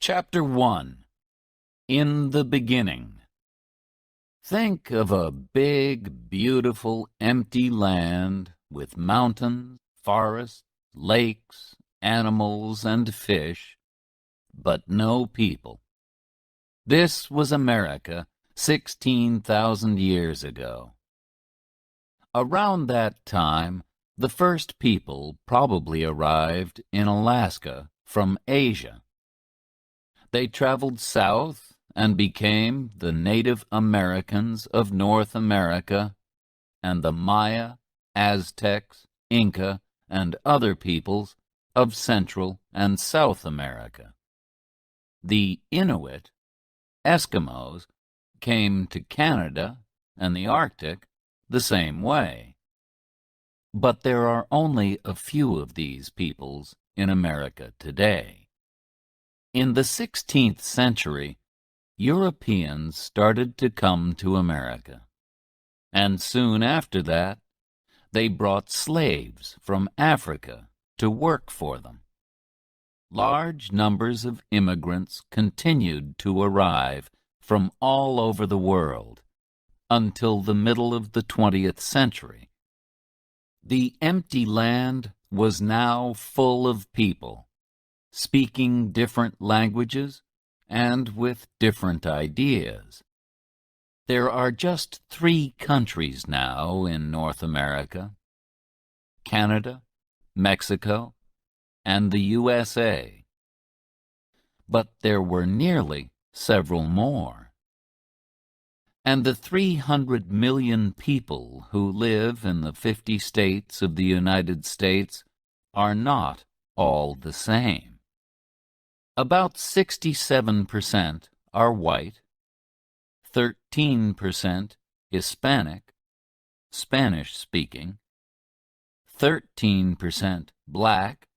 Chapter 1. In the Beginning. Think of a big, beautiful, empty land with mountains, forests, lakes, animals, and fish, but no people. This was America 16,000 years ago. Around that time, the first people probably arrived in Alaska from Asia. They traveled south and became the Native Americans of North America and the Maya, Aztecs, Inca, and other peoples of Central and South America. The Inuit, Eskimos, came to Canada and the Arctic the same way. But there are only a few of these peoples in America today. In the 16th century, Europeans started to come to America, and soon after that, they brought slaves from Africa to work for them. Large numbers of immigrants continued to arrive from all over the world until the middle of the 20th century. The empty land was now full of people, speaking different languages and with different ideas. There are just 3 countries now in North America: Canada, Mexico, and the U.S.A. But there were nearly several more. And the 300 million people who live in the 50 states of the United States are not all the same. About 67% are white, 13% Hispanic, Spanish-speaking, 13% black,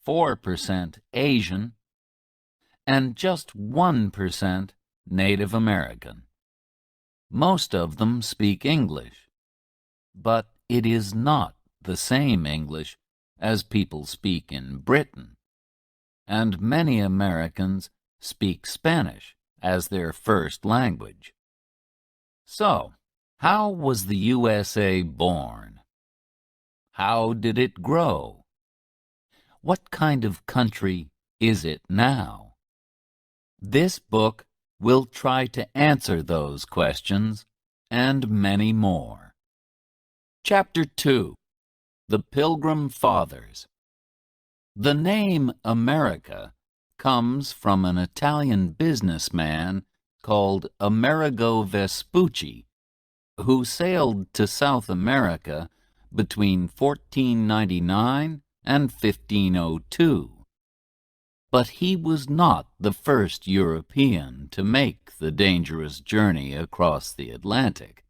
4% Asian, and just 1% Native American. Most of them speak English, but it is not the same English as people speak in Britain, and many Americans speak Spanish as their first language. So, how was the USA born? How did it grow? What kind of country is it now? This book will try to answer those questions and many more. Chapter 2. The Pilgrim Fathers. The name America comes from an Italian businessman called Amerigo Vespucci, who sailed to South America between 1499 and 1502. But he was not the first European to make the dangerous journey across the Atlantic.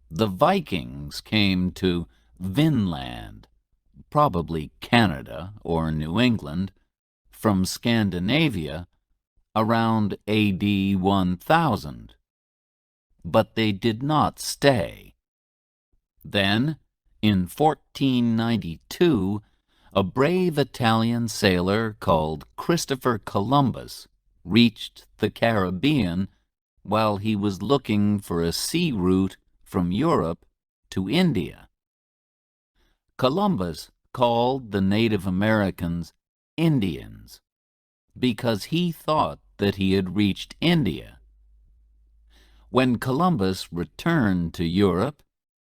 The Vikings came to Vinland, probably Canada or New England, from Scandinavia around AD 1000. But they did not stay. Then, in 1492, a brave Italian sailor called Christopher Columbus reached the Caribbean while he was looking for a sea route from Europe to India. Columbus called the Native Americans Indians because he thought that he had reached India. When Columbus returned to Europe,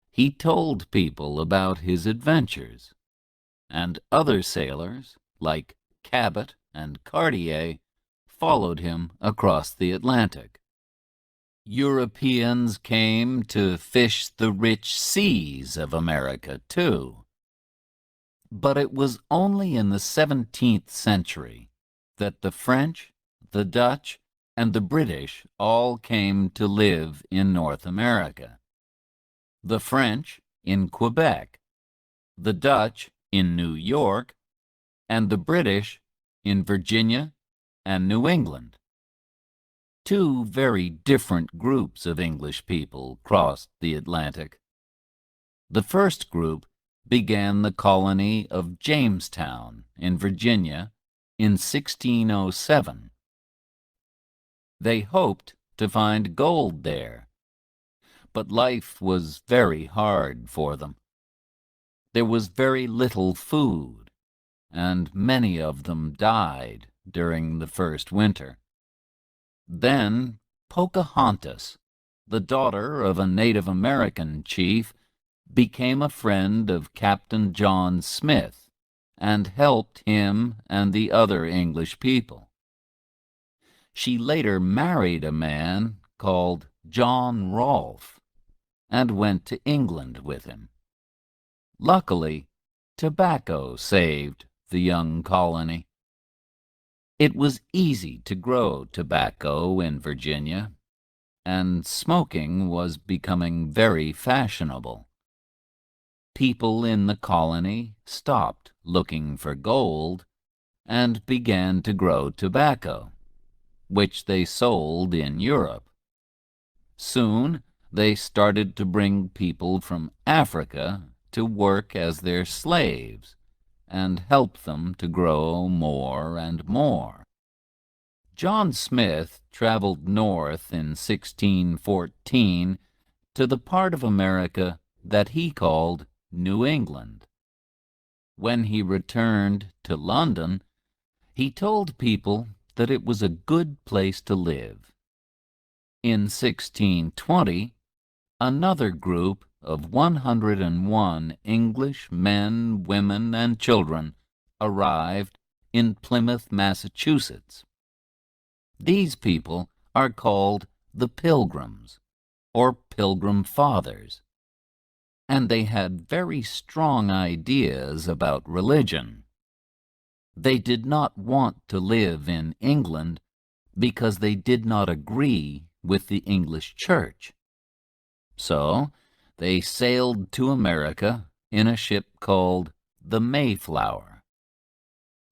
he told people about his adventures, and other sailors, like Cabot and Cartier, followed him across the Atlantic. Europeans came to fish the rich seas of America, too. But it was only in the 17th century that the French, the Dutch, and the British all came to live in North America. The French in Quebec, the Dutch in New York, and the British in Virginia and New England. 2 very different groups of English people crossed the Atlantic. The first group began the colony of Jamestown in Virginia in 1607. They hoped to find gold there, but life was very hard for them. There was very little food, and many of them died during the first winter. Then Pocahontas, the daughter of a Native American chief, became a friend of Captain John Smith and helped him and the other English people. She later married a man called John Rolfe and went to England with him. Luckily, tobacco saved the young colony. It was easy to grow tobacco in Virginia, and smoking was becoming very fashionable. People in the colony stopped looking for gold and began to grow tobacco, which they sold in Europe. Soon they started to bring people from Africa to work as their slaves and help them to grow more and more. John Smith traveled north in 1614 to the part of America that he called New England. When he returned to London, he told people that it was a good place to live. In 1620, another group of 101 English men, women, and children arrived in Plymouth, Massachusetts. These people are called the Pilgrims, or Pilgrim Fathers, and they had very strong ideas about religion. They did not want to live in England because they did not agree with the English Church. So they sailed to America in a ship called the Mayflower.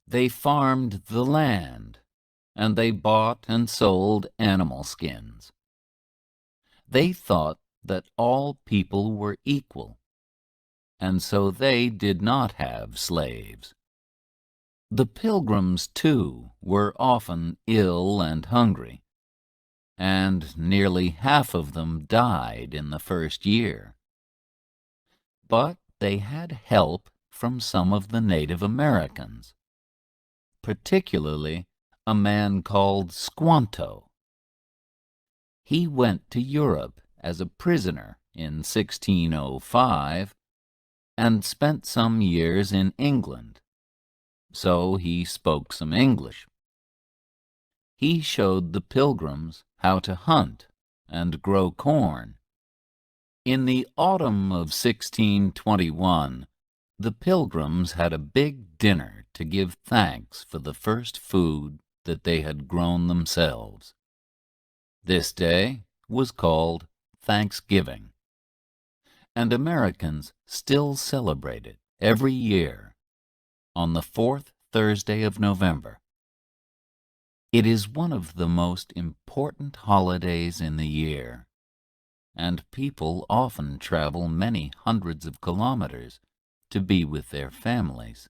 They farmed the land, and they bought and sold animal skins. They thought that all people were equal, and so they did not have slaves. The Pilgrims, too, were often ill and hungry, and nearly half of them died in the first year. But they had help from some of the Native Americans, particularly a man called Squanto. He went to Europe as a prisoner in 1605 and spent some years in England, so he spoke some English. He showed the Pilgrims how to hunt and grow corn. In the autumn of 1621, the Pilgrims had a big dinner to give thanks for the first food that they had grown themselves. This day was called Thanksgiving, and Americans still celebrate it every year on the fourth Thursday of November. It is one of the most important holidays in the year, and people often travel many hundreds of kilometers to be with their families.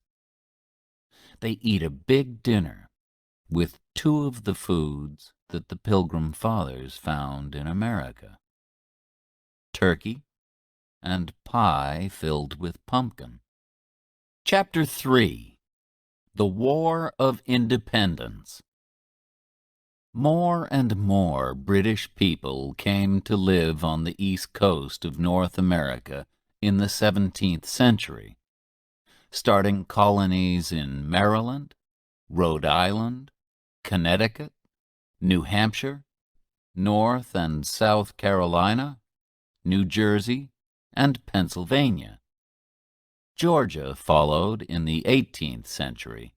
They eat a big dinner with two of the foods that the Pilgrim Fathers found in America: turkey and pie filled with pumpkin. Chapter 3: The War of Independence. More and more British people came to live on the east coast of North America in the 17th century, starting colonies in Maryland, Rhode Island, Connecticut, New Hampshire, North and South Carolina, New Jersey, and Pennsylvania. Georgia followed in the 18th century,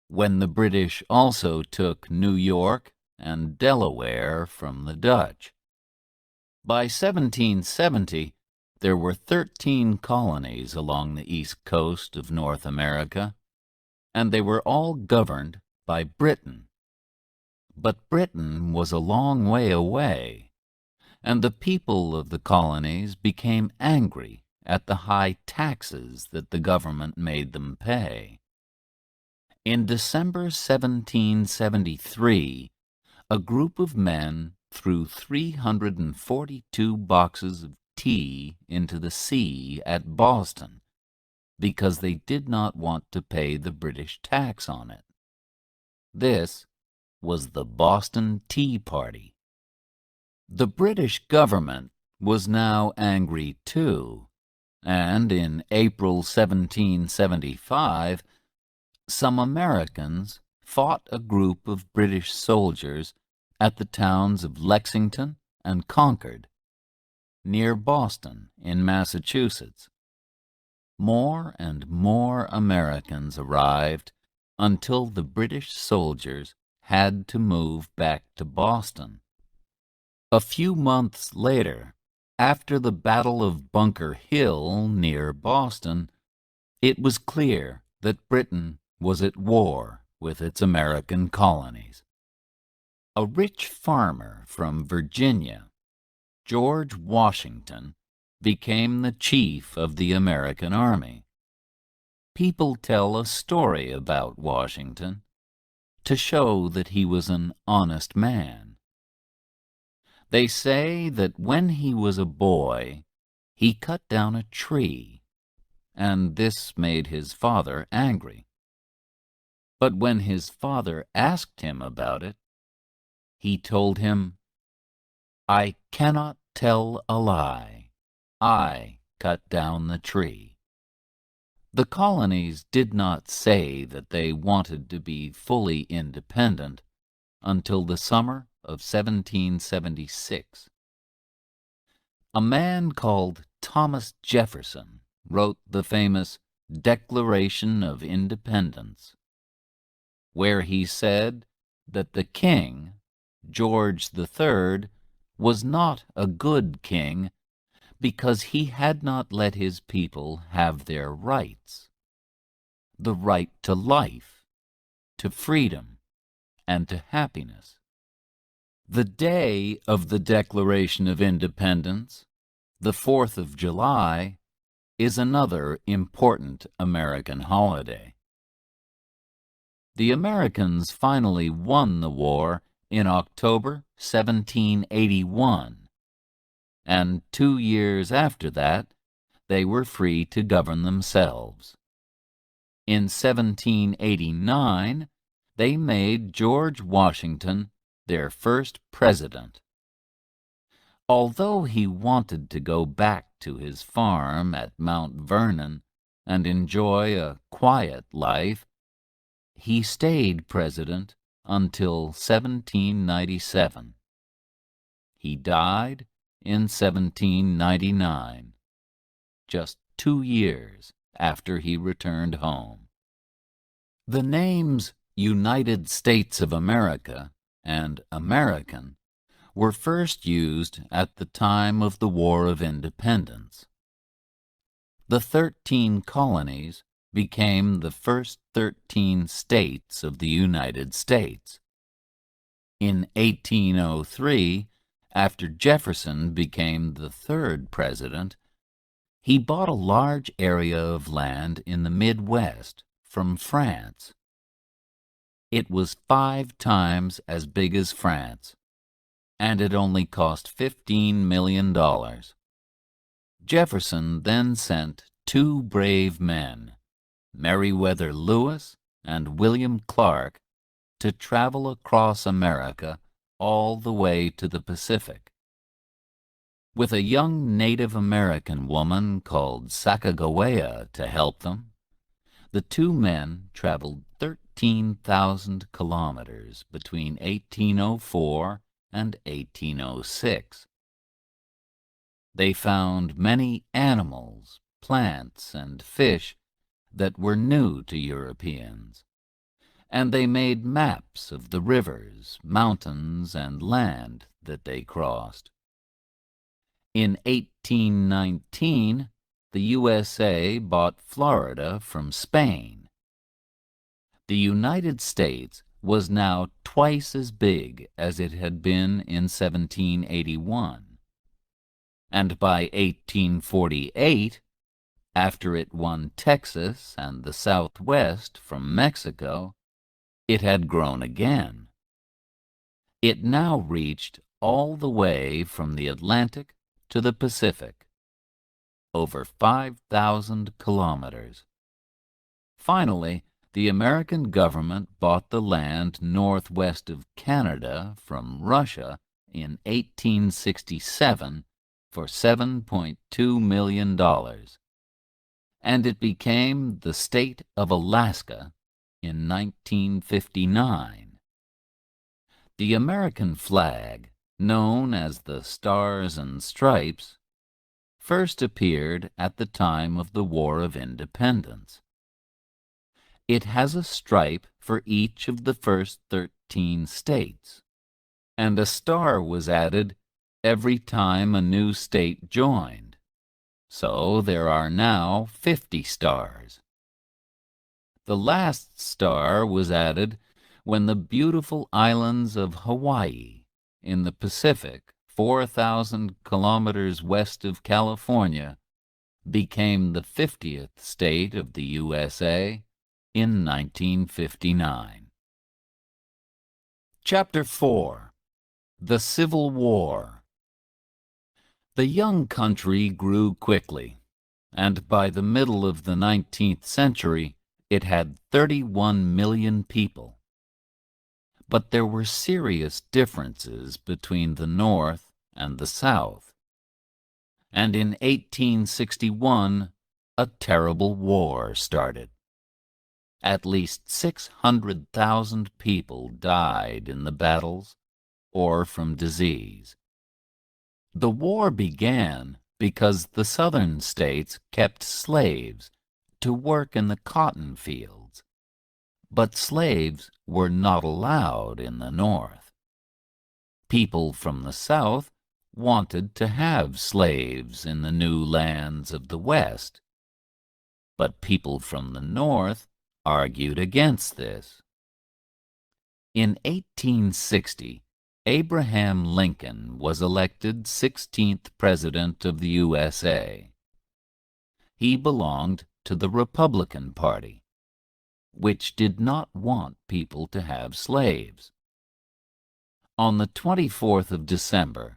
when the British also took New York and Delaware from the Dutch. By 1770, there were 13 colonies along the east coast of North America, and they were all governed by Britain. But Britain was a long way away, and the people of the colonies became angry at the high taxes that the government made them pay. In December 1773, a group of men threw 342 boxes of tea into the sea at Boston because they did not want to pay the British tax on it. This was the Boston Tea Party. The British government was now angry too, and in April 1775, some Americans fought a group of British soldiers at the towns of Lexington and Concord, near Boston in Massachusetts. More and more Americans arrived until the British soldiers had to move back to Boston. A few months later, after the Battle of Bunker Hill near Boston, it was clear that Britain was at war with its American colonies. A rich farmer from Virginia, George Washington, became the chief of the American army. People tell a story about Washington to show that he was an honest man. They say that when he was a boy, he cut down a tree, and this made his father angry. But when his father asked him about it, he told him, "I cannot tell a lie. I cut down the tree." The colonies did not say that they wanted to be fully independent until the summer of 1776. A man called Thomas Jefferson wrote the famous Declaration of Independence, where he said that the king, George III, was not a good king because he had not let his people have their rights: the right to life, to freedom, and to happiness. The day of the Declaration of Independence, the 4th of July, is another important American holiday. The Americans finally won the war in October 1781, and 2 years after that, they were free to govern themselves. In 1789, they made George Washington their first president. Although he wanted to go back to his farm at Mount Vernon and enjoy a quiet life, he stayed president until 1797. He died in 1799, just 2 years after he returned home. The names United States of America and American were first used at the time of the War of Independence. The 13 colonies became the first 13 states of the United States. In 1803, after Jefferson became the third president, he bought a large area of land in the Midwest from France. It was 5 times as big as France, and it only cost $15 million. Jefferson then sent 2 brave men, Meriwether Lewis and William Clark, to travel across America all the way to the Pacific. With a young Native American woman called Sacagawea to help them, the 2 men traveled 13,000 kilometers between 1804 and 1806. They found many animals, plants, and fish that were new to Europeans, and they made maps of the rivers, mountains, and land that they crossed. In 1819, the U.S.A. bought Florida from Spain. The United States was now twice as big as it had been in 1781. And by 1848, After it won Texas and the Southwest from Mexico, it had grown again. It now reached all the way from the Atlantic to the Pacific, over 5,000 kilometers. Finally, the American government bought the land northwest of Canada from Russia in 1867 for $7.2 million, and it became the state of Alaska in 1959. The American flag, known as the Stars and Stripes, first appeared at the time of the War of Independence. It has a stripe for each of the first 13 states, and a star was added every time a new state joined. So there are now 50 stars. The last star was added when the beautiful islands of Hawaii in the Pacific, 4,000 kilometers west of California, became the 50th state of the U.S.A. in 1959. Chapter 4. The Civil War. The young country grew quickly, and by the middle of the 19th century it had 31 million people. But there were serious differences between the North and the South, and in 1861 a terrible war started. At least 600,000 people died in the battles or from disease. The war began because the southern states kept slaves to work in the cotton fields, but slaves were not allowed in the North. People from the South wanted to have slaves in the new lands of the West, but people from the North argued against this. In 1860, Abraham Lincoln was elected 16th President of the U.S.A. He belonged to the Republican Party, which did not want people to have slaves. On the 24th of December,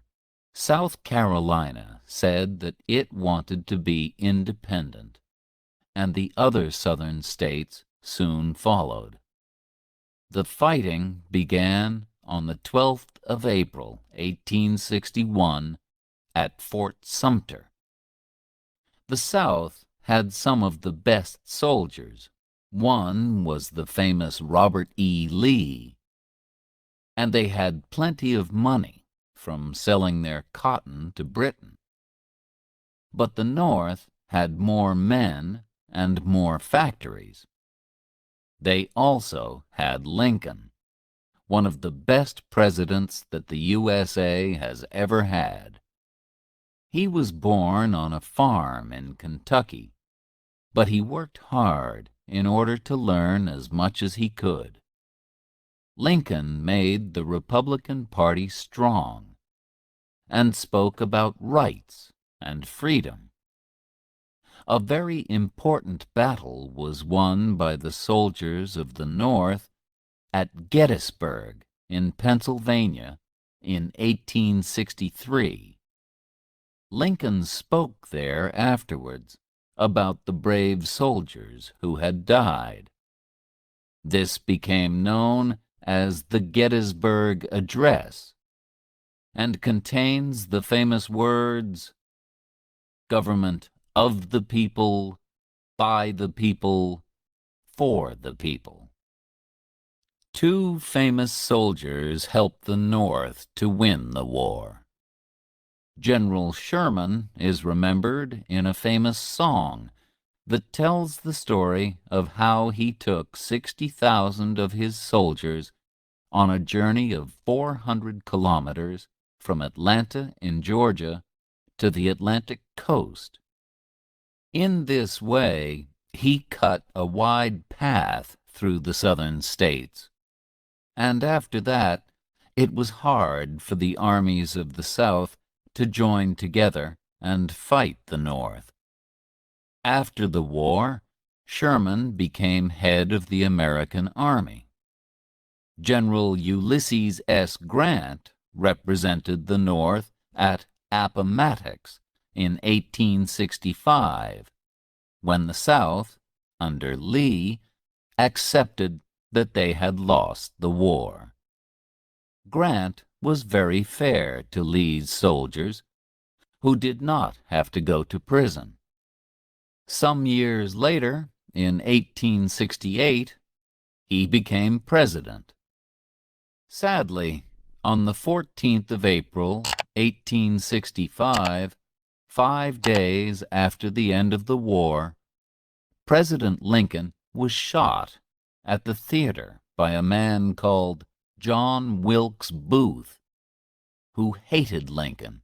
South Carolina said that it wanted to be independent, and the other southern states soon followed. The fighting began on the 12th of April, 1861, at Fort Sumter. The South had some of the best soldiers. One was the famous Robert E. Lee, and they had plenty of money from selling their cotton to Britain. But the North had more men and more factories. They also had Lincoln, one of the best presidents that the U.S.A. has ever had. He was born on a farm in Kentucky, but he worked hard in order to learn as much as he could. Lincoln made the Republican Party strong and spoke about rights and freedom. A very important battle was won by the soldiers of the North at Gettysburg in Pennsylvania in 1863. Lincoln spoke there afterwards about the brave soldiers who had died. This became known as the Gettysburg Address and contains the famous words, "Government of the people, by the people, for the people." Two famous soldiers helped the North to win the war. General Sherman is remembered in a famous song that tells the story of how he took 60,000 of his soldiers on a journey of 400 kilometers from Atlanta in Georgia to the Atlantic coast. In this way, he cut a wide path through the southern states, and after that, it was hard for the armies of the South to join together and fight the North. After the war, Sherman became head of the American Army. General Ulysses S. Grant represented the North at Appomattox in 1865, when the South, under Lee, accepted that they had lost the war. Grant was very fair to Lee's soldiers, who did not have to go to prison. Some years later, in 1868, he became president. Sadly, on the 14th of April, 1865, 5 days after the end of the war, President Lincoln was shot at the theater by a man called John Wilkes Booth, who hated Lincoln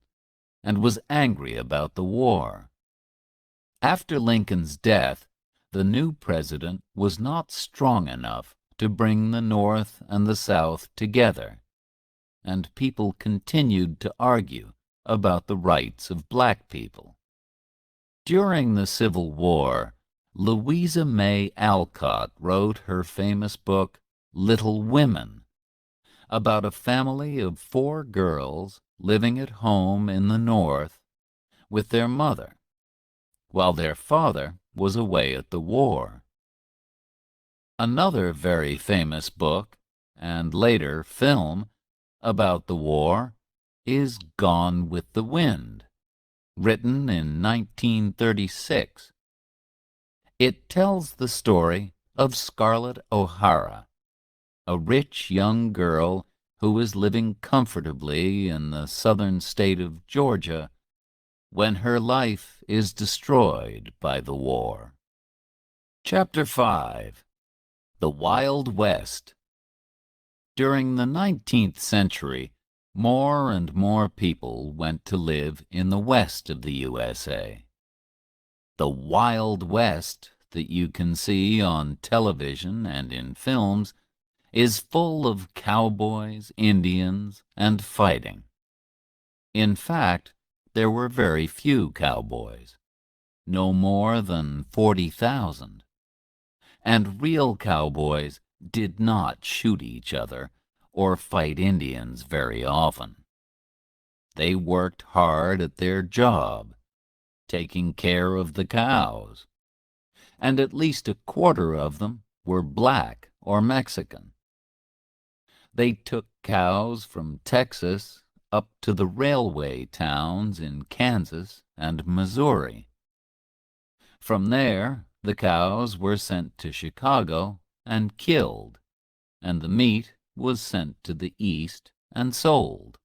and was angry about the war. After Lincoln's death, the new president was not strong enough to bring the North and the South together, and people continued to argue about the rights of black people. During the Civil War, Louisa May Alcott wrote her famous book, Little Women, about a family of 4 girls living at home in the North with their mother, while their father was away at the war. Another very famous book, and later film, about the war is Gone with the Wind, written in 1936. It tells the story of Scarlett O'Hara, a rich young girl who is living comfortably in the southern state of Georgia when her life is destroyed by the war. Chapter 5. The Wild West. During the 19th century, more and more people went to live in the west of the USA. The Wild West that you can see on television and in films is full of cowboys, Indians, and fighting. In fact, there were very few cowboys, no more than 40,000. And real cowboys did not shoot each other or fight Indians very often. They worked hard at their job, taking care of the cows, and at least a quarter of them were black or Mexican. They took cows from Texas up to the railway towns in Kansas and Missouri. From there, the cows were sent to Chicago and killed, and the meat was sent to the East and sold.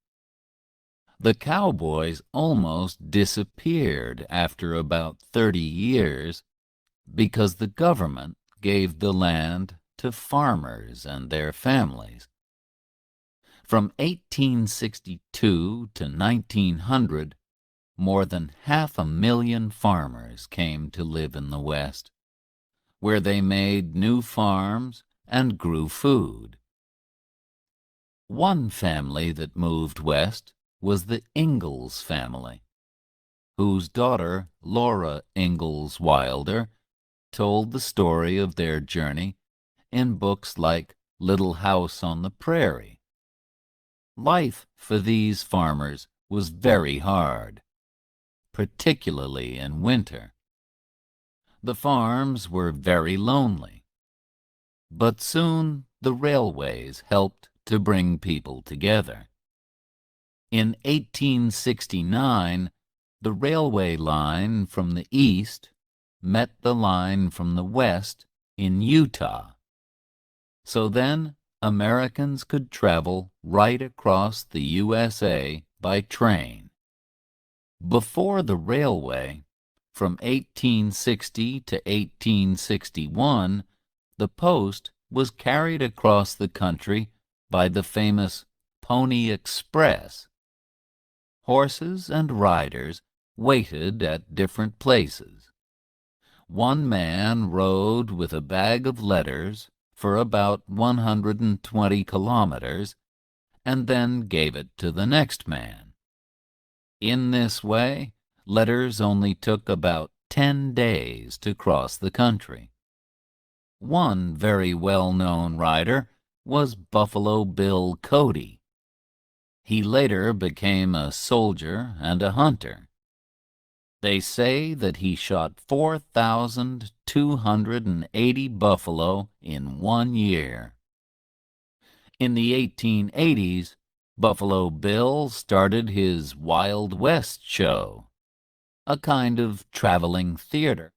The cowboys almost disappeared after about 30 years because the government gave the land to farmers and their families. From 1862 to 1900, more than 500,000 farmers came to live in the West, where they made new farms and grew food. One family that moved west was the Ingalls family, whose daughter, Laura Ingalls Wilder, told the story of their journey in books like Little House on the Prairie. Life for these farmers was very hard, particularly in winter. The farms were very lonely, but soon the railways helped to bring people together. In 1869, the railway line from the east met the line from the west in Utah. So then Americans could travel right across the U.S.A. by train. Before the railway, from 1860 to 1861, the post was carried across the country by the famous Pony Express. Horses and riders waited at different places. One man rode with a bag of letters for about 120 kilometers and then gave it to the next man. In this way, letters only took about 10 days to cross the country. One very well-known rider was Buffalo Bill Cody. He later became a soldier and a hunter. They say that he shot 4,280 buffalo in 1 year. In the 1880s, Buffalo Bill started his Wild West show, a kind of traveling theater.